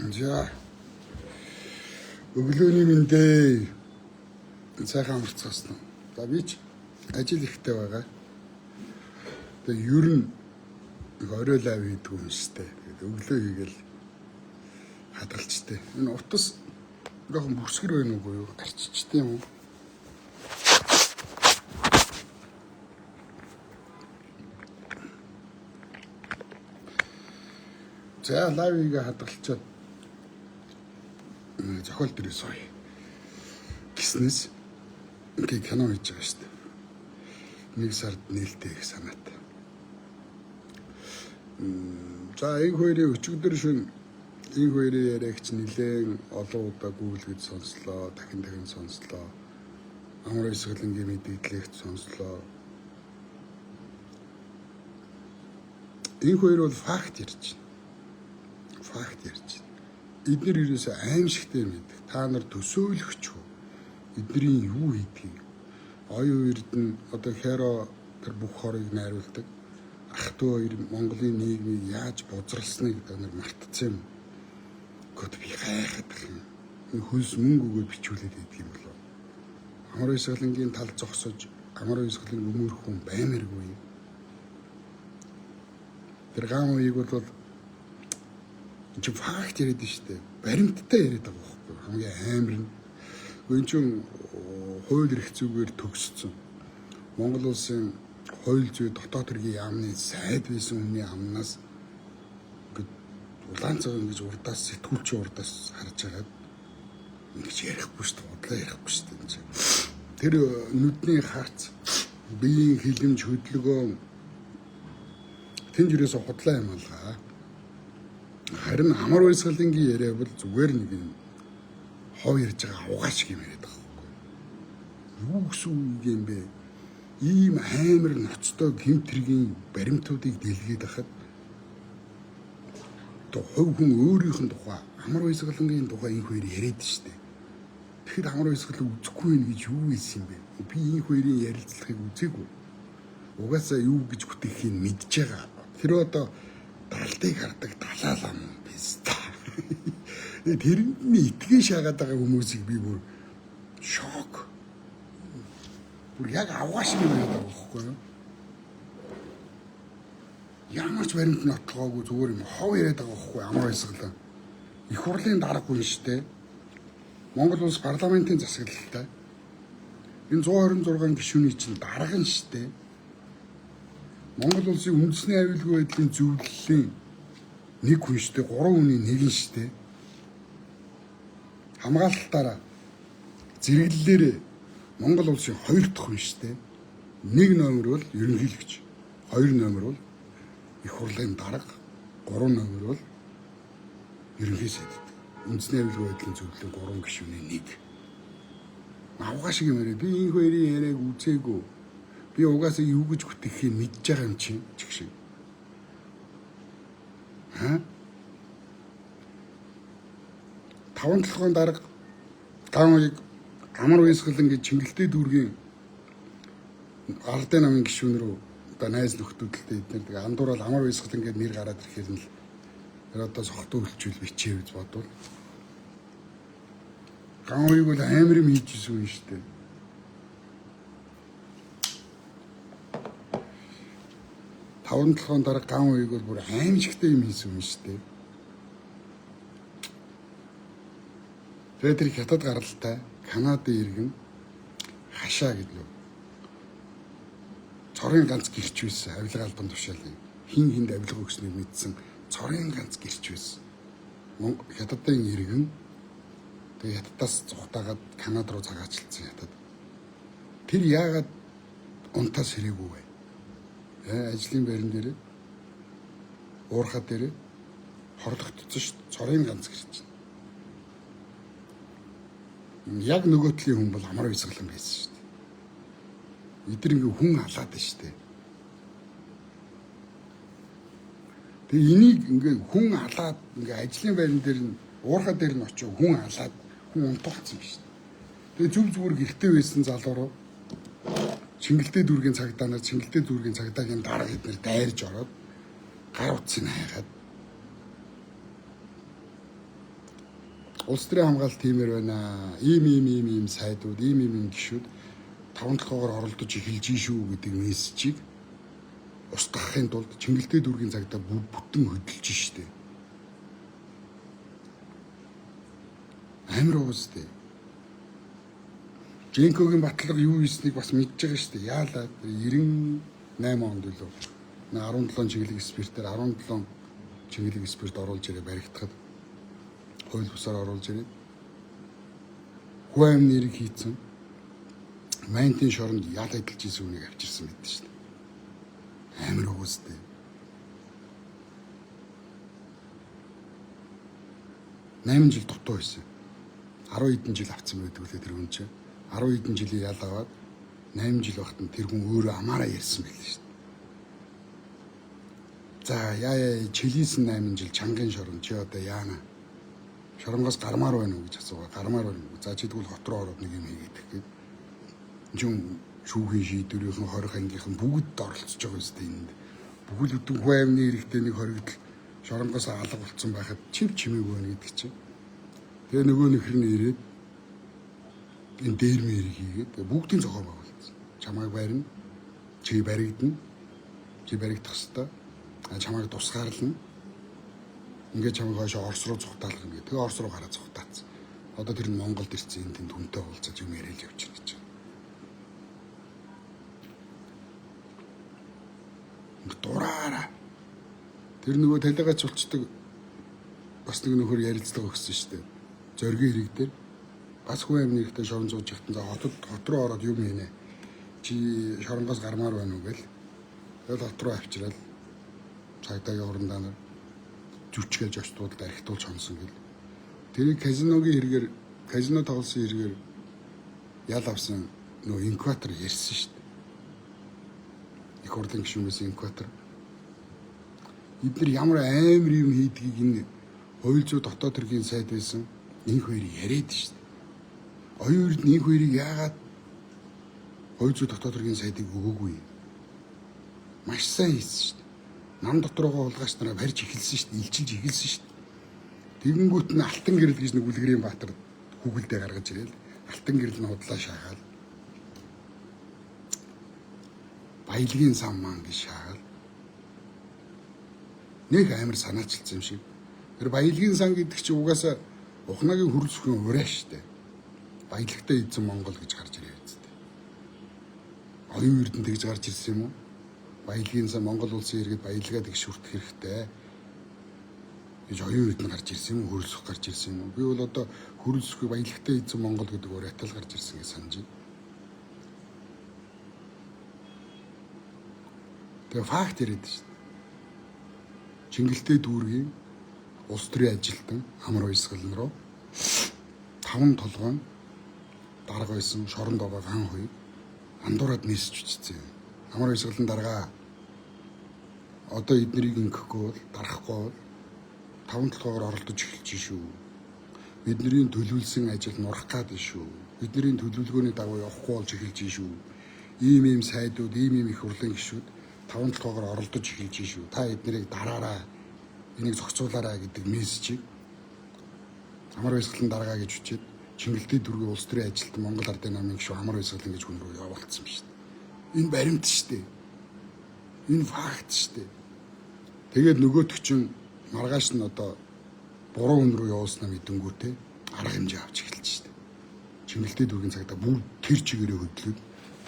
За өглөөний мэндээ сайхан амарцгаасан. За би ч ажил ихтэй байгаа. Тэгээ ер нь орой лав хийдэг юм шттэ. Тэгээд өглөө хийгээл хадгалчтэй. Энэ утас жоохон бүрсгэр байна уу юу? Арчичтэй юм уу? За лавига хадгалчаад зохиол дээрээ сууя. Гиснээс ингээ кино хийж байгаа шүү дээ. Нэг сард нээлттэй их санаатай. За энэ хоёрын өчигдөр шин энэ хоёрын яриагч нэлээд олон удаа гүйлгэж сонслоо, дахин сонслоо. Амар эсгэлэнгийн мэдээлэлт сонслоо. Энэ хоёр бол факт ярьж байна. Факт ярьж байна. Эдгээр ерөөсөө аимшигтэй мэддэг. Та нар төсөөлөгч үү? Эдний юу хийдгийг. Оюун эрдэнэ одоо Хэро тэр бүх хорыг найруулдаг. Ах トゥ хоёр Монголын нийгмийг яаж бузралсныг та нар мартцсан юм. Гэхдээ би гайхаад байна. Энэ хөлс мөнгө өгөөд бичүүлээд идэх юм болов. Амар эсгэлэнгийн тал зогсож, амар эсгэлэн өмөрх хүн баймаргүй. Тэр гамыг бол чи факт яриад штэ. Баримттай яриад байгаа байхгүй. Хамгийн амар нь. Энэ чинь хууль эрх зүгээр төгссөн. Монгол улсын хууль зүй дотоод хэргийн яамны сайд байсан хүний амнаас ингээд улаан цагаан ингэж урдаас сэтгүүлч урдаас харж агаад ингэж ярихгүй штэ. Удлаа ярихгүй штэ энэ чинь. Тэр нүдний харц, биеийн хилэмж хөдөлгөөн тэнд юусоо худлаа юм алгаа. Харин амар уйсгалынгийн яриа бол зүгээр нэг юм хоо ярьж байгаа угаа шиг юм яриад байгаа байхгүй. Юу гэсэн юм бэ? Ийм амар ноцтой гэмтрийн баримтуудыг дэлгээд хахад то хувь хүн өөрийнх нь тухай амар уйсгалынгийн тухай энэ хоёр яриад штэ. Тэгэхэд амар уйсгал үзэхгүй байх гэж юу ийсэн юм бэ? Би энэ хоёрын ярилцлагыг үзээгүй. Угаасаа юу гэж бүтэхийг мэдж байгаа. Тэр одоо далдыг хардаг далаалаа юм биз. Тэрний итгэж шаагаад байгаа хүмүүсийг би бүр шок. Бүр яг авгаа шиг юм байна байхгүй юу? Ямар ч баримт нотлоогүй зүгээр юм хов яриад байгаа байхгүй амар баясгалаа. Их хурлын дарга хүн штэ. Монгол улс парламентын засаглалтай. Энэ 126 гишүүний чинь дарга нь штэ. Монгол улсын үндэсний аюулгүй байдлын зөвлөлийн нэг хүн штэ, 3 хүний нэг нь штэ. Хамгаалтаараа зэрэглэлээр Монгол улсын 2 дахь хүн штэ. 1 номер бол ерөнхийлөгч, 2 номер бол их хурлын дарга, 3 номер бол ерөнхий сайд. Үндэсний аюулгүй байдлын зөвлөлийн 3 гишүүний нэг. Авгаа шиг юм яриа. Би энэ хоёрын яриаг үзээгүй. Би угаасаа юу гэж бүтэхийг мэдж байгаа юм чи чиг шиг. Таван толгойн дарга таамыг амар уйсгалан гэж Чингэлтэй дүүргийн ардын намын гишүүн рүү одоо найз нөхдүүдтэй эдгээр тэгээ андуурал амар уйсгалан гэж нэр гараад ирэхээр нь л тэр одоо сохтуу хөлчүүл бичээ гэж бодвол гамыг бол амар юм хийжсэн юм шүү дээ. Таван толгойн дарга гам үеиг бол бүр аимшигтай юм хийсэн юм шүү дээ. Тэгээд тэр хятад гаралтай Канадын иргэн хашаа гэдэг. Цорын ганц гэрч байсан авилга албан тушаалын хин хинд авилга өгснөөр мэдсэн цорын ганц гэрч байсан. Хятадын иргэн тэгээд хятадаас зүхтаагаад Канада руу цагаачлцсан хятад. Тэр яагаад унтаас хэрээгүй вэ? Ажлын байран дээр уурхаа дээр хорлогдсон шүү дээ. Цорын ганц гэрч. Яг нөгөөтлийн хүн бол амар уйсгалан байсан шүү дээ. Эдгээр ингээ хүн алаад байна шүү дээ. Тэгээ энийг ингээ хүн алаад ингээ ажлын байран дээр нь уурхаа дээр нь очиж хүн алаад хүн унтуулсан шүү дээ. Тэгээ зүгээр гэртээ байсан залуу руу Чингэлтэй дүүргийн цагдаа Чингэлтэй дүүргийн цагдаагийн дарга эднэр дайрж ороод гар утсыг хайгаад улс төрийн хамгаалалт тиймэр байна. Ийм сайдууд, ийм гишүүд таван толгоогоор оролдож эхэлж шүү гэдэг мессежийг устгахын тулд Чингэлтэй дүүргийн цагдаа бүтэн хөдөлж штэ. Амар уустай. Женкогийн батлага юу хийснийг бас мэдж байгаа штэ. Яалаа 98 онд үлээ. 17 чиглэг спиртээр 17 чиглэг спирт оруулж ирээ баригдахад хууль бусаар оруулж ирээ. Хуайм нэрийг хийцэн. Майнтын шоронд ял эдэлж исэн үнийг авчирсан байдаг шүү дээ. Амар уустай. Найман жил дутуу байсан. 10 хэдэн жил авцсан байдаг үлээ тэр хүн чинь. 10 хэдэн жилийн ял аваад 8 жил багт нь тэр хүн өөрөө амаараа ярьсан байлээ шүү дээ. За яа чилийсэн 8 жил чангийн шорон чи одоо яана? Шоронгоос гармаар байна уу гэж асуугаа. Гармаар байна уу? За чи тэгвэл хот руу ороод нэг юм хийгээд гэхэд жин шүүхийн шийдвэрийн 20 ангийнхан бүгд оролцож байгаа юм энд. Бүгд өдөн хуаймны хэрэгтэй нэг хоригдл шоронгоос алга болцсон байхад чив чимээгүй байна гэдэг чинь. Тэгээ нөгөө нөхөр нь ирээд энэ дээр мэрийг хийгээд бүгдийн зохион байгуулсан. Чамайг барина. Чи баригдана. Чи баригдах хэвээр. Чамайг тусгаарлана. Ингээд чамайг хойшоо Орос руу зүхтаалах юм. Тэгээ Орос руу гараад зүхтаацсан. Одоо тэр нь Монголд ирсэн энэ тэнд хүнтэй уулзаж юм яриад явчихна гэж. Дураараа. Тэр нөгөө талигач болчдөг бас нэг нөхөр ярилцлага өгсөн шүү дээ. Зоргийн хэрэг дээр бас хүн амны ихтэй шорон зууж ихтэн за хот руу ороод юм хийнэ. Чи шоронгоос гармаар байна уу гэл. Тэгэл хот руу авчирал цагдаагийн урандаа нар зүчгээж очтууд архитуулж хонсон гэл. Тэрийг казино тоглосон хэрэгээр ял авсан нөгөө инкватор ярьсан шүү дээ. Их хурлын гишүүнээс инкватор. Эдгээр ямар амар юм хийдгийг энэ хууль зүйн дотоод хэргийн сайд байсан энэ хоёрыг яриад шүү дээ. Оюурд энэ хоёрыг яагаад хууль зүйн дотоод хэргийн сайдыг өгөөгүй? Маш сайн хийсэн шүү дээ. Нам дотрогоо улгаач нараа барьж эхэлсэн шүү дээ. Илчилж эхэлсэн шүү дээ. Тэгэнгүүт нь Алтан гэрэл гэж нэг Үлгэрийн Баатар хүүгэлдээ гаргаж ирээл Алтан гэрэл нь худлаа шаагаал. Баялагын сан маань гэж шаагаал. Нэг амар санаачилсан юм шиг. Тэр баялагын сан гэдэг чинь угаасаа Ухнагийн хөрөлсөхийн ураа штэ. Баялагтай эзэн Монгол гэж гарч ирээ үстэ. Оюун эрдэнэ тэгж гарч ирсэн юм уу? Баялагын сан Монгол улсын иргэд баялагаа тэгш хүртэх хэрэгтэй гэж оюун эрдэнэ гарч ирсэн юм уу? Хөрөлсөх гарч ирсэн юм уу? Би бол одоо хөрөлсөхийг баялагтай эзэн Монгол гэдэг ураатал гарч ирсэн гэж санаж байна. Тэгээ факт яриад шүү дээ. Чингэлтэй дүүргийн улс төрийн ажилтан амар уйсгалн руу 5 толгойн дарга байсан шоронд байгаа хан хоёрыг андуураад мессеж бичсэн. Амар уйсгалн дарга одоо эднэрийг ингэхгүй бол дарахгүй бол 5 толгойгоор оролдож эхэлж шүү. Бидний төлөвлөсөн ажил нурах гад шүү. Бидний төлөвлөгөөний дагуу явахгүй болж эхэлж шүү. Ийм сайдууд, ийм их хурлын гишүүд 5 толгойгоор оролдож эхэлж шүү. Та эднэрийг дараарай. Энийг зохицуулаарай гэдэг мессежийг амар уйсгалан даргаа гэж үчээд Чингэлтэй дүүргийн улс төрийн ажилтан Монгол Ардын намын гишүүн амар уйсгалан гэж хүн рүү явуулсан юм шүү дээ. Энэ баримт шүү дээ. Энэ факт шүү дээ. Тэгээд нөгөөтг чинь маргааш нь одоо буруу хүн рүү явуулснаа мэдэнгүүтээ арга хэмжээ авч эхэлж шүү дээ. Чингэлтэй дүүргийн цагдаа бүгд тэр чигээрээ хөдлөөд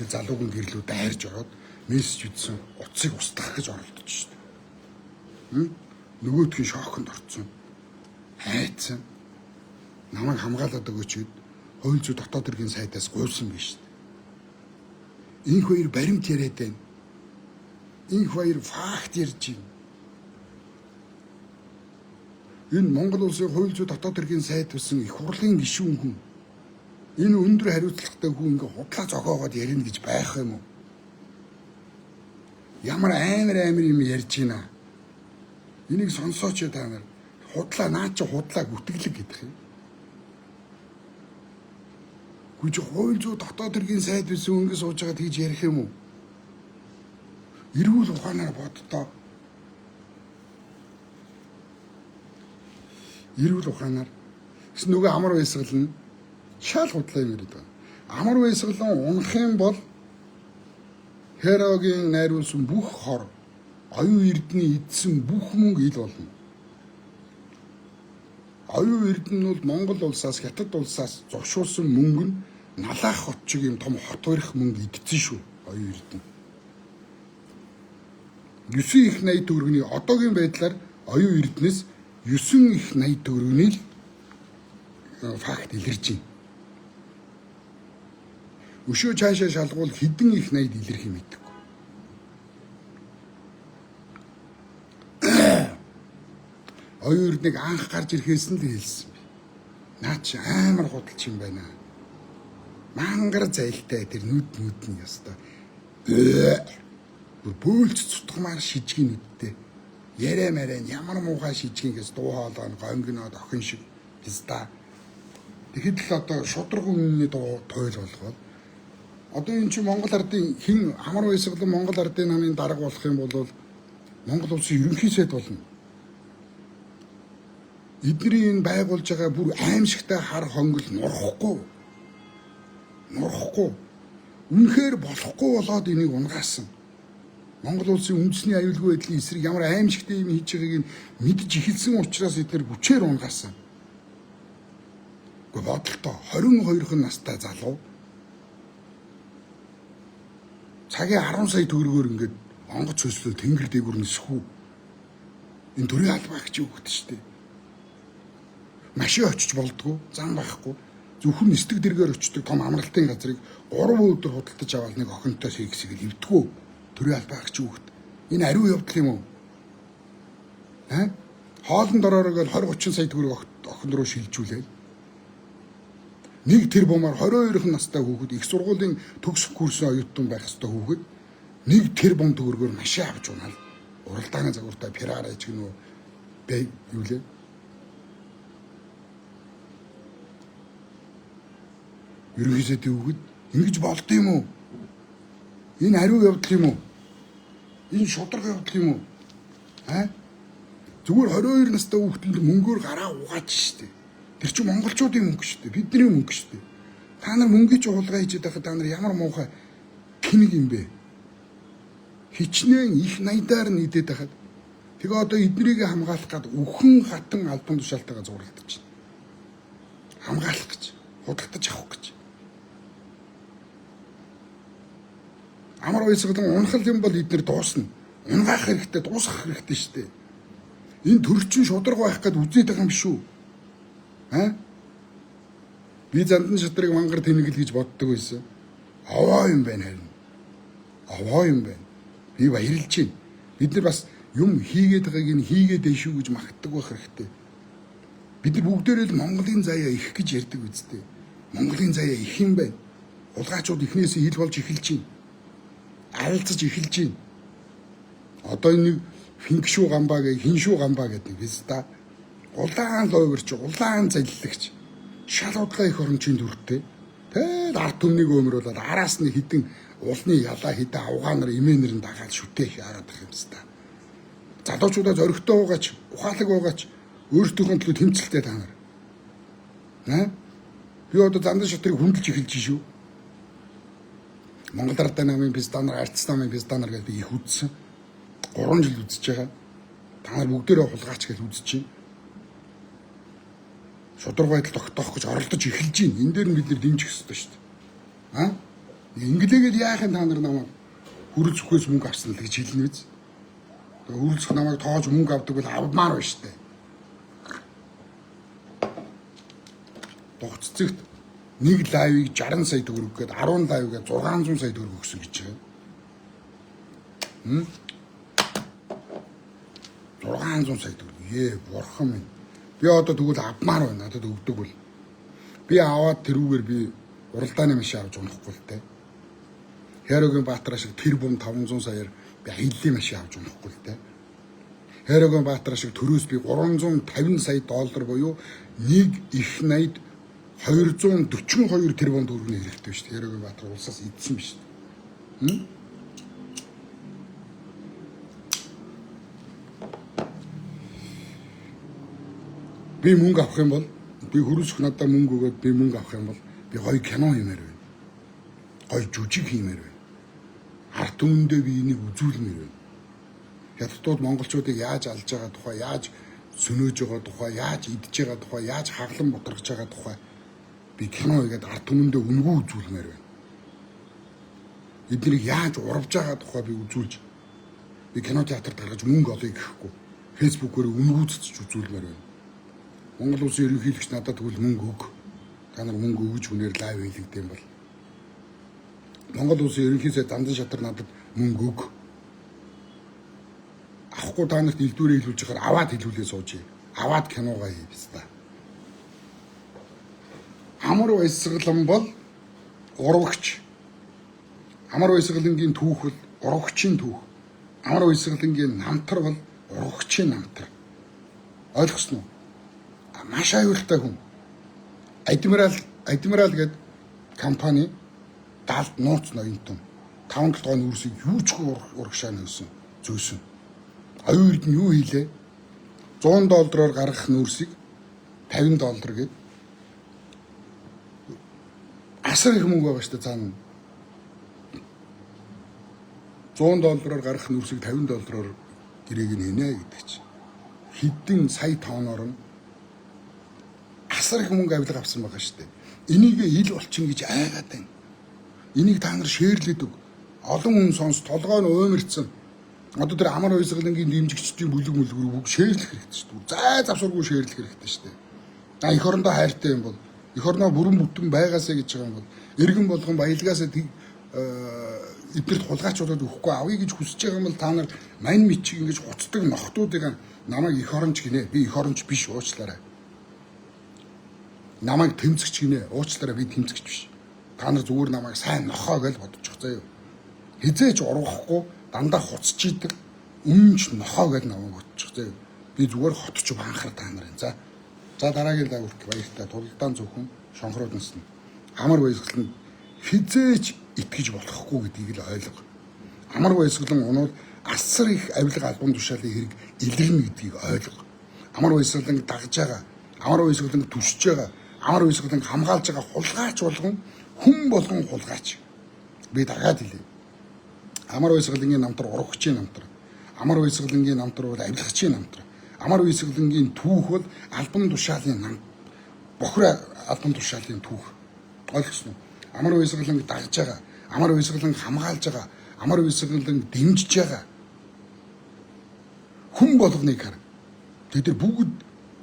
тэр залуугийн гэрлүү дайрж ороод мессеж ütсэн утсыг устгах гэж оролдож шүү дээ. Нөгөөдгийн шоконд орцсон. Хайцсан. Намайг хамгаалаад өгөөч гэд хууль зүйн дотоод хэргийн сайдаас гуйсан биш шүү дээ. Энэ хоёр баримт яриад байна. Энэ хоёр факт ярьж байна. Энэ Монгол улсын хууль зүйн дотоод хэргийн сайд байсан их хурлын гишүүн хүн. Энэ өндөр хариуцлагатай хүн ингээ худлаа зогоогоод ярина гэж байх юм уу? Ямар амар юм ярьж байна. Энийг сонсооч та нар. Худлаа наа чи худлаа гүтгэлэг гэдэг юм. Гүж хууль зүйн дотоод хэргийн сайд байсан өнгө сууж байгаа тэгж ярих юм уу? Эрүүл ухаанаар боддоо. Эрүүл ухаанаар Гэсэн нөгөө амар баясгал нь шал худлаа юм яриад байгаа. Амар баясгалан унах юм бол Хероогийн найруулсан бүх хор, оюун эрдний эдсэн бүх мөнгө ил болно. Оюун эрдэнэ нь бол Монгол улсаас, Хятад улсаас зогшуулсан мөнгө нь Налаах хот шиг юм том хот барих мөнгө идсэн шүү. Оюун эрдэнэ. 9 их 80 төгрөгийн одоогийн байдлаар оюун эрдэнэс 9 их 80 төгрөгийн факт илэрж байна. Өшөө цаашаа шалгуул хэдэн их 80 илэрх юм мэдээгүй. Оюун эрднийг анх гарч ирэхээс нь л хэлсэн би. Наа чи амар худалч юм байна. Мангар зайлтай тэр нүд нь ястаа. Бөөлж цутгамаар шижгийн нүдтэй. Ярэ мэрэн ямар муухай шижгийгээс дуу хоолой гонгиноод охин шиг писта. Тэгэхэд л одоо шудраг үнний дуу тойл болгоод одоо энэ чи Монгол ардын хэн амар баясгалан Монгол ардын намын дарга болох юм бол Монгол улсын ерөнхий сайд болно. Эдний энэ байгуулж байгаа бүр аимшигтай хар хонгол нурахгүй. Үнэхээр болохгүй болоод энийг унгаасан. Монгол улсын үндэсний аюулгүй байдлын эсрэг ямар аимшигтай юм хийж байгааг нь мэдж эхэлсэн учраас эдгээр хүчээр унгаасан. Гэхдээ бодолтой 22хан настай залуу цагийн 10 сая төгрөгөөр ингээд онгоц хөслөө тэнгэр дээгүр нисэхүү. Энэ төрийн албаа гэж өгдөө штэ. Машин очиж болдгоо, зам байхгүй. Зөвхөн нисдэг дэргээр очдог том амралтын газрыг 3 өдөр худалдаж аваад нэг охинтой сэгсэг ивдгүү. Төрийн албаа гэж өгд. Энэ ариу явдал юм уу? Хоолнд ороороо 20-30 сая төгрөг охин руу шилжүүлээл. Нэг тэр бомаар 22 настай хүүхэд их сургуулийн төгсөх курсын оюутан байх ёстой хүүхэд нэг тэр бом төгрөгөөр машин авч унаал. Уралдааны загвартай Феррари ч гэнэ үү бэ юу лээ. Ерөнхийдөө хүүхэд ингэж болд юм уу? Энэ ариу явдал юм уу? Энэ шудраг явдал юм уу? Зүгээр 22 настай хүүхдэнд мөнгөөр гараа угааж штэ. Тэр чинь монголчуудын мөнгө штэ. Бидний мөнгө штэ. Та нар мөнгөний чуулга хийж байхад та нар ямар муухай тэнэг юм бэ? Хичнээн их 80-аар нийтэд байхад тэгээ одоо эднийг хамгаалах гад өхөн хатан албан тушаалтайгаа зурлагдаж байна. Хамгаалах гэж, худалдаж авах гэж. Амар баясгалан унахал юм бол эдгээр дуусна. Унгаах хэрэгтэй, дуусгах хэрэгтэй штэ. Энэ төрчин шудраг байх гээд үзээд байгаа юм биш үү? Би зандан шатрыг мангар тэнэгэл гэж боддог байсан. Аваа юм байна харин. Аваа юм байна. Би баярлж байна. Бид нар бас юм хийгээд байгааг нь хийгээд дээ шүү гэж магтдаг байх хэрэгтэй. Бид нар бүгдээрээ л Монголын заяа их гэж ярьдаг үстэй. Монголын заяа их юм байна. Улгаачууд эхнээсээ хил болж эхэлж байна. Арилцаж эхэлж байна. Одоо энэ хиншүү гамбаа гэх хиншүү гамбаа гэдэг нь биз та. Улаан лойверч, улаан залилагч, шал удаа их орончийн дүртэй. Тэгэл ард түмнийг өмөрүүлээд араас нь хідэн уулны ялаа хідэн авгаанаар имэнэр нь дагаад шүтээ хараад их юмс та. Залуучуудаа зөрөгтэй уугаач, ухаалаг уугаач, өөртөөхөө төлөө тэмцэлтэй та нар. Би одоо зандан шатрыг хүндэлж эхэлж шүү. Монгол Ардын намын пистанаар, Ардс намын пистанаар гэж би их үзсэн. 3 жил үзэж байгаа. Та нар бүгдээрээ хулгаач гэж үзэж чинь. Шудраг байдал тогтоох гэж оролдож эхэлж байна. Энэ дээр нь бид нэр дэмжих ёстой шүү дээ. Инглигээд яахын та нар намайг хүрэл зүхээс мөнгө авсан л гэж хэлнэ биз. Тэгээ хүрэл зүх намайг тоож мөнгө авдаг бол авмаар байна шүү дээ. Дугццэгт нэг лайвыг 60 сая төгрөг гээд 10 лайвгээ 600 сая төгрөг өгсөн гэж байгаа. 600 сая төгрөг. Бурхан минь. Би одоо тэгвэл авмаар байна. Надад өгдөг бол. Би аваад тэрүүгээр би уралдааны машин авч унахгүй л дээ. Хероогийн Баатар шиг тэр бум 500 саяар би аяллаа машин авч унахгүй л дээ. Хероогийн Баатар шиг төрөөс би 350 сая доллар буюу нэг их 80 242 тэрбум төгрөгийн хэрэгтэй шүү дээ. Хероогийн Баатар улсаас идсэн биш. Би мөнгө авах юм бол би хөрөсөх надад мөнгө өгөөд би мөнгө авах юм бол би гоё кино хиймээр байна. Гоё жүжиг хиймээр байна. Ард түмэндээ би энийг үзүүлмээр байна. Хятадууд монголчуудыг яаж алж байгаа тухай, яаж сөнөөж байгаа тухай, яаж идж байгаа тухай, яаж хаглан бодрогч байгаа тухай би кино хийгээд ард түмэндээ үнгүү үзүүлмээр байна. Эднийг яаж урвж байгаа тухай би үзүүлж би кино театрт гаргаж мөнгө олъё гэхгүй. Фэйсбүүкээр үнгүүцэж үзүүлмээр байна. Монгол улсын ерөнхийлөгч надад тэгвэл мөнгө өг. Та нар мөнгө өгж хүнээр лайв хийлэгдэм бол. Монгол улсын ерөнхий сайд Дандан Шатар надад мөнгө өг. Авахгүй та нарт илдвэрээ хэлүүлж яхаар аваад хэлүүлээ суужээ. Аваад киногоо хий хэвээр. Амар баясгалан бол урвагч. Амар баясгалангийн түүх бол урвагчийн түүх. Амар баясгалангийн намтар бол урвагчийн намтар. Ойлгосноо? Маш аюултай хүн. Адмирал гэдэг компани даалд нууц ноёнтон 5 толгойн үрсийг юучгүй урагшаа нөөсөн зөөсөн. Оюурд нь юу хийлээ? $100 гаргах нүүрсийг $50 гээд асар их мөнгө байгаа шүү дээ цаана. $100 гаргах нүүрсийг $50 гэрээг нь хийнэ гэдэг чинь. Хэдэн сая тонноор нь асар их мөнгө авилга авсан байгаа шүү дээ. Энийг ил болчин гэж айгаад байна. Энийг та нар шеэрлээд өг. Олон хүн сонс толгой нь уймарцсан. Одоо тэр амар баясгалангийн дэмжигчдийн бүлэг мүлгэр бүгд шеэрлэх хэрэгтэй шүү дээ. Зай завсаргүй шеэрлэх хэрэгтэй шүү дээ. Эх орондоо хайртай юм бол эх орноо бүрэн бүтэн байгаасаа гэж байгаа юм бол эргэн болгон баялгаасаа эдгэрт хулгайчуудад өгөхгүй авъя гэж хүсэж байгаа юм бол та нар мань мичиг ингэж хуцдаг нохтуудыг намайг эх оронч гинэ. Би эх оронч биш уучлаарай. Намайг тэмцэгч гинэ. Уучлаарай би тэмцэгч биш. Та нар зүгээр намайг сайн нохоо гэж бодчих заяа. Хизээч урвахгүй дандаа хуцж идэг өмнөч нохоо гэж намайг бодчих заяа. Би зүгээр хотч банхар та нарын. За дараагийн лагерт баяртай тулдаан зөвхөн шонхрууд насна. Амар баясгалан хизээч итгэж болохгүй гэдгийг л ойлго. Амар баясгалан унууд асар их авилга албан тушаалын хэрэг илэрнэ гэдгийг ойлго. Амар баясгалан дагж байгаа, амар баясгалан түшиж байгаа, амар баясгалан хамгаалж байгаа хулгайч болгон хүн болгон хулгайч. Би дагаад хэлээ. Амар баясгалангийн намтар урагчийн намтар. Амар баясгалангийн намтар бол авилгачийн намтар. Амар баясгалангийн түүх бол албан тушаалын нам. Бохор албан тушаалын түүх. Ойлгосноо? Амар баясгалан дагж байгаа, амар баясгалан хамгаалж байгаа, амар баясгалан дэмжиж байгаа хүн болгоныг хар. Тэд нар бүгд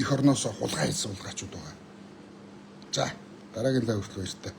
эх орноосоо хулгай хийсэн хулгайчуд байгаа. За дараагийн лагерт баяртай.